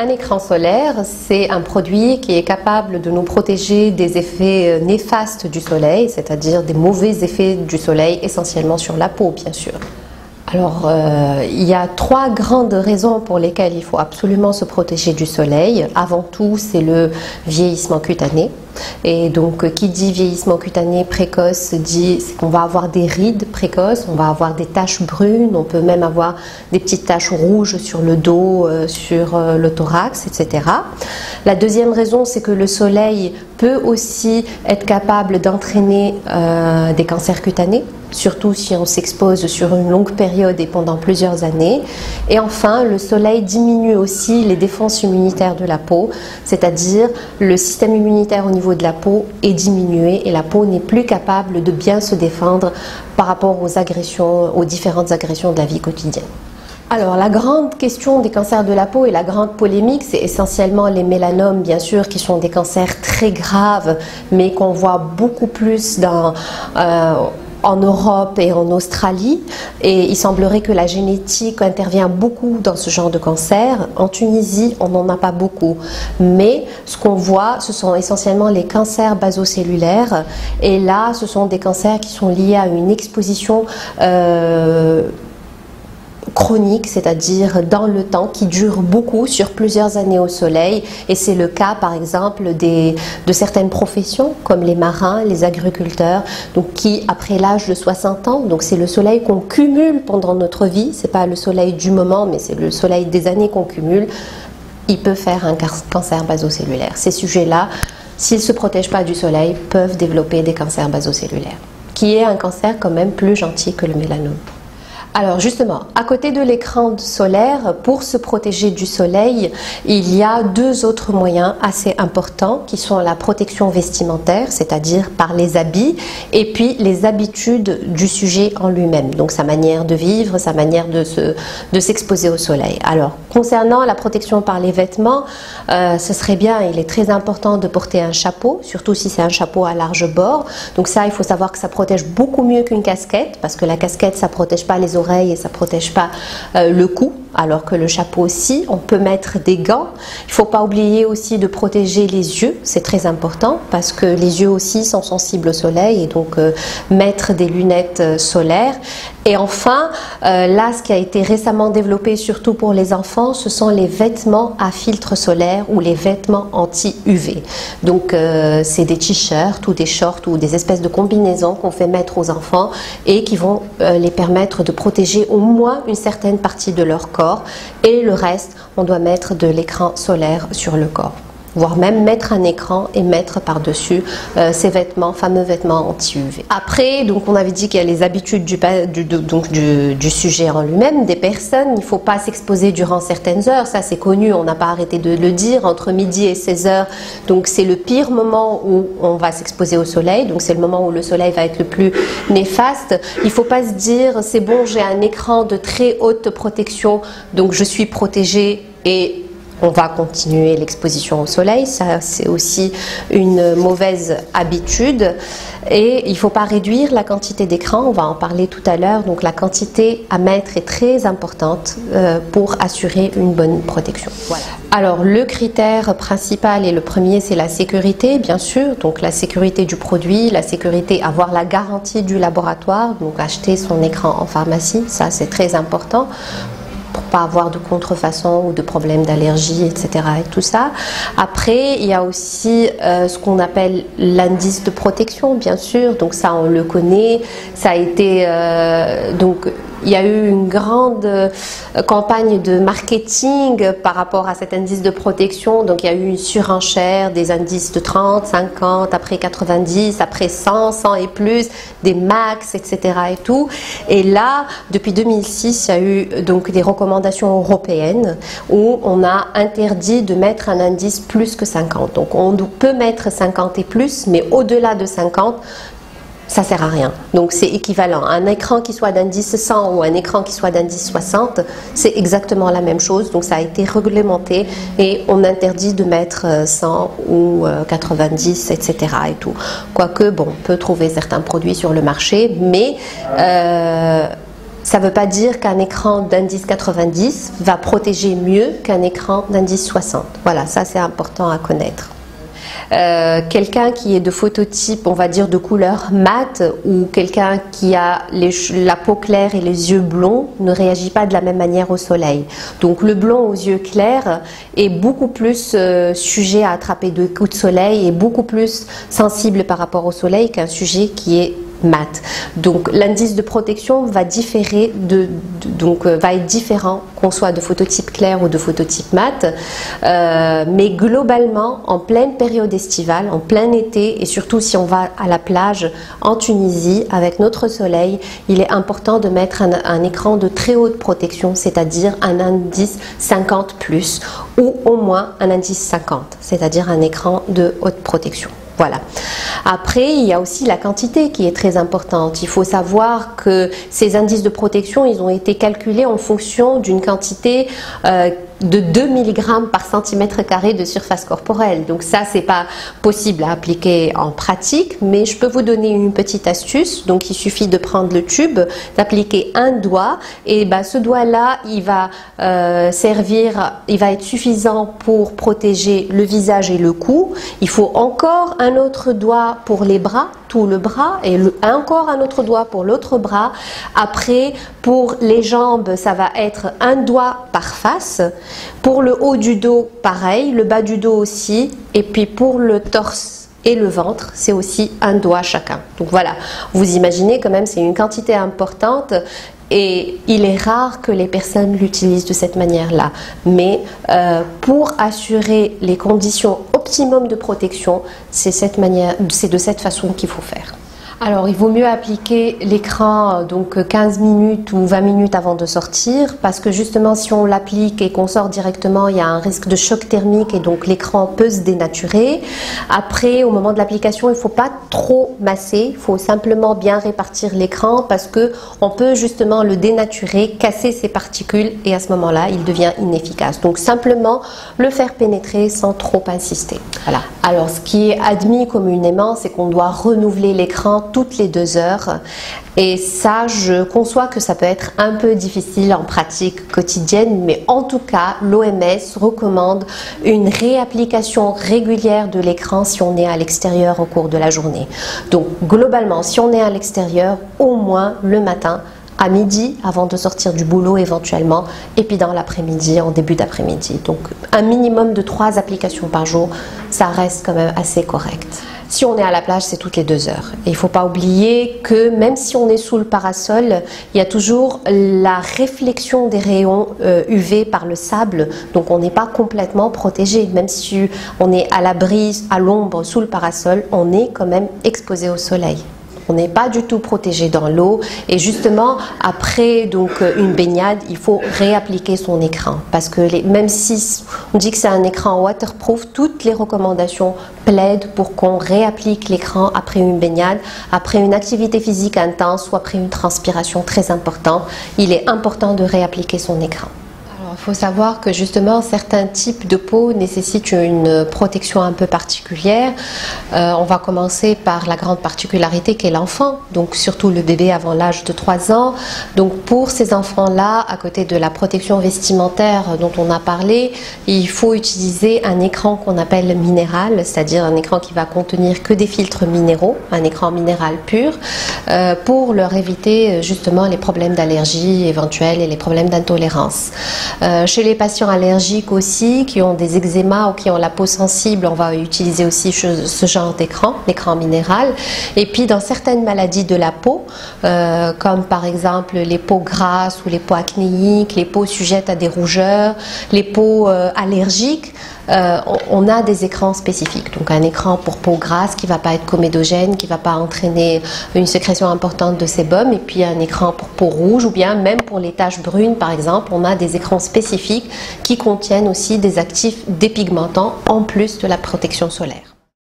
un écran solaire, c'est un produit qui est capable de nous protéger des effets néfastes du soleil, c'est-à-dire des mauvais effets du soleil, essentiellement sur la peau, bien sûr. Alors, il y a 3 grandes raisons pour lesquelles il faut absolument se protéger du soleil. Avant tout, c'est le vieillissement cutané. Et donc, qui dit vieillissement cutané précoce dit qu'on va avoir des rides précoces, on va avoir des taches brunes, on peut même avoir des petites taches rouges sur le dos, sur le thorax, etc. La deuxième raison, c'est que le soleil peut aussi être capable d'entraîner des cancers cutanés, surtout si on s'expose sur une longue période et pendant plusieurs années. Et enfin, le soleil diminue aussi les défenses immunitaires de la peau, c'est-à-dire le système immunitaire au niveau de la peau est diminué et la peau n'est plus capable de bien se défendre par rapport aux agressions, aux différentes agressions de la vie quotidienne. Alors, la grande question des cancers de la peau et la grande polémique, c'est essentiellement les mélanomes, bien sûr, qui sont des cancers très graves, mais qu'on voit beaucoup plus en Europe et en Australie, et il semblerait que la génétique intervient beaucoup dans ce genre de cancer. En Tunisie, on n'en a pas beaucoup, mais ce qu'on voit, ce sont essentiellement les cancers basocellulaires, et là, ce sont des cancers qui sont liés à une exposition chronique, c'est-à-dire dans le temps, qui dure beaucoup, sur plusieurs années au soleil, et c'est le cas par exemple de certaines professions comme les marins, les agriculteurs, donc qui après l'âge de 60 ans, donc c'est le soleil qu'on cumule pendant notre vie, c'est pas le soleil du moment mais c'est le soleil des années qu'on cumule, il peut faire un cancer basocellulaire. Ces sujets-là, s'ils ne se protègent pas du soleil, peuvent développer des cancers basocellulaires, qui est un cancer quand même plus gentil que le mélanome. Alors justement, à côté de l'écran solaire, pour se protéger du soleil, il y a 2 autres moyens assez importants qui sont la protection vestimentaire, c'est-à-dire par les habits, et puis les habitudes du sujet en lui-même, donc sa manière de vivre, sa manière de s'exposer au soleil. Alors, concernant la protection par les vêtements, ce serait bien, il est très important de porter un chapeau, surtout si c'est un chapeau à large bord. Donc ça, il faut savoir que ça protège beaucoup mieux qu'une casquette, parce que la casquette, ça ne protège pas les oreilles et ça ne protège pas le cou, alors que le chapeau aussi, on peut mettre des gants. Il ne faut pas oublier aussi de protéger les yeux, c'est très important parce que les yeux aussi sont sensibles au soleil, et donc mettre des lunettes solaires. Et enfin, là, ce qui a été récemment développé surtout pour les enfants, ce sont les vêtements à filtre solaire ou les vêtements anti-UV. Donc c'est des t-shirts ou des shorts ou des espèces de combinaisons qu'on fait mettre aux enfants et qui vont les permettre de protéger au moins une certaine partie de leur corps, et le reste, on doit mettre de l'écran solaire sur le corps, voire même mettre un écran et mettre par-dessus ces vêtements, fameux vêtements anti-UV. Après, donc on avait dit qu'il y a les habitudes du sujet en lui-même, des personnes. Il ne faut pas s'exposer durant certaines heures, ça c'est connu, on n'a pas arrêté de le dire, entre midi et 16 heures, donc c'est le pire moment où on va s'exposer au soleil, donc c'est le moment où le soleil va être le plus néfaste. Il ne faut pas se dire, c'est bon, j'ai un écran de très haute protection, donc je suis protégée et on va continuer l'exposition au soleil. Ça, c'est aussi une mauvaise habitude. Et il ne faut pas réduire la quantité d'écran, on va en parler tout à l'heure. Donc la quantité à mettre est très importante pour assurer une bonne protection. Voilà. Alors le critère principal et le premier, c'est la sécurité, bien sûr. Donc la sécurité du produit, la sécurité, avoir la garantie du laboratoire, donc acheter son écran en pharmacie, ça c'est très important, pour pas avoir de contrefaçon ou de problèmes d'allergie, etc. et tout ça. Après, il y a aussi ce qu'on appelle l'indice de protection, bien sûr. Donc ça, on le connaît. Ça a été donc il y a eu une grande campagne de marketing par rapport à cet indice de protection. Donc il y a eu une surenchère des indices de 30, 50, après 90, après 100, 100 et plus, des max, etc. et tout. Et là, depuis 2006, il y a eu donc des recommandations européennes où on a interdit de mettre un indice plus que 50. Donc on peut mettre 50 et plus, mais au-delà de 50, ça sert à rien. Donc c'est équivalent. Un écran qui soit d'indice 100 ou un écran qui soit d'indice 60, c'est exactement la même chose. Donc ça a été réglementé et on interdit de mettre 100 ou 90, etc. et tout. Quoique, bon, on peut trouver certains produits sur le marché, mais Ça ne veut pas dire qu'un écran d'indice 90 va protéger mieux qu'un écran d'indice 60. Voilà, ça c'est important à connaître. Quelqu'un qui est de phototype, on va dire de couleur mate, ou quelqu'un qui a la peau claire et les yeux blonds ne réagit pas de la même manière au soleil. Donc le blond aux yeux clairs est beaucoup plus sujet à attraper de coups de soleil et beaucoup plus sensible par rapport au soleil qu'un sujet qui est mat. Donc l'indice de protection va différer va être différent qu'on soit de phototype clair ou de phototype mat, mais globalement en pleine période estivale, en plein été, et surtout si on va à la plage en Tunisie avec notre soleil, il est important de mettre un écran de très haute protection, c'est-à-dire un indice 50 plus, ou au moins un indice 50, c'est-à-dire un écran de haute protection. Voilà. Après, il y a aussi la quantité qui est très importante. Il faut savoir que ces indices de protection, ils ont été calculés en fonction d'une quantité de 2 mg par centimètre carré de surface corporelle. Donc ça, c'est pas possible à appliquer en pratique, mais je peux vous donner une petite astuce. Donc il suffit de prendre le tube, d'appliquer un doigt, et ce doigt-là, il va il va être suffisant pour protéger le visage et le cou. Il faut encore un autre doigt pour les bras, tout le bras, et encore un autre doigt pour l'autre bras. Après, pour les jambes, ça va être un doigt par face. Pour le haut du dos, pareil, le bas du dos aussi, et puis pour le torse et le ventre, c'est aussi un doigt chacun. Donc voilà, vous imaginez quand même, c'est une quantité importante. Et il est rare que les personnes l'utilisent de cette manière-là. Mais pour assurer les conditions optimum de protection, c'est de cette façon qu'il faut faire. Alors, il vaut mieux appliquer l'écran donc 15 minutes ou 20 minutes avant de sortir, parce que justement, si on l'applique et qu'on sort directement, il y a un risque de choc thermique et donc l'écran peut se dénaturer. Après, au moment de l'application, il ne faut pas trop masser, il faut simplement bien répartir l'écran parce que on peut justement le dénaturer, casser ses particules et à ce moment-là, il devient inefficace. Donc, simplement le faire pénétrer sans trop insister. Voilà. Alors, ce qui est admis communément, c'est qu'on doit renouveler l'écran toutes les 2 heures, et ça, je conçois que ça peut être un peu difficile en pratique quotidienne, mais en tout cas l'OMS recommande une réapplication régulière de l'écran si on est à l'extérieur au cours de la journée. Donc globalement, si on est à l'extérieur, au moins le matin, à midi, avant de sortir du boulot éventuellement, et puis dans l'après-midi, en début d'après-midi. Donc un minimum de 3 applications par jour, ça reste quand même assez correct. Si on est à la plage, c'est toutes les 2 heures. Et il ne faut pas oublier que même si on est sous le parasol, il y a toujours la réflexion des rayons UV par le sable. Donc on n'est pas complètement protégé. Même si on est à l'abri, à l'ombre, sous le parasol, on est quand même exposé au soleil. On n'est pas du tout protégé dans l'eau, et justement après une baignade, il faut réappliquer son écran parce que même si on dit que c'est un écran waterproof, toutes les recommandations plaident pour qu'on réapplique l'écran après une baignade, après une activité physique intense ou après une transpiration très importante. Il est important de réappliquer son écran. Il faut savoir que justement certains types de peau nécessitent une protection un peu particulière. On va commencer par la grande particularité qu'est l'enfant, donc surtout le bébé avant l'âge de 3 ans. Donc pour ces enfants-là, à côté de la protection vestimentaire dont on a parlé, il faut utiliser un écran qu'on appelle minéral, c'est-à-dire un écran qui va contenir que des filtres minéraux, un écran minéral pur, pour leur éviter justement les problèmes d'allergie éventuels et les problèmes d'intolérance. Chez les patients allergiques aussi, qui ont des eczémas ou qui ont la peau sensible, on va utiliser aussi ce genre d'écran, l'écran minéral. Et puis dans certaines maladies de la peau, comme par exemple les peaux grasses ou les peaux acnéiques, les peaux sujettes à des rougeurs, les peaux allergiques, on a des écrans spécifiques. Donc un écran pour peau grasse qui ne va pas être comédogène, qui ne va pas entraîner une sécrétion importante de sébum, et puis un écran pour peau rouge, ou bien même pour les taches brunes par exemple, on a des écrans spécifiques qui contiennent aussi des actifs dépigmentants en plus de la protection solaire.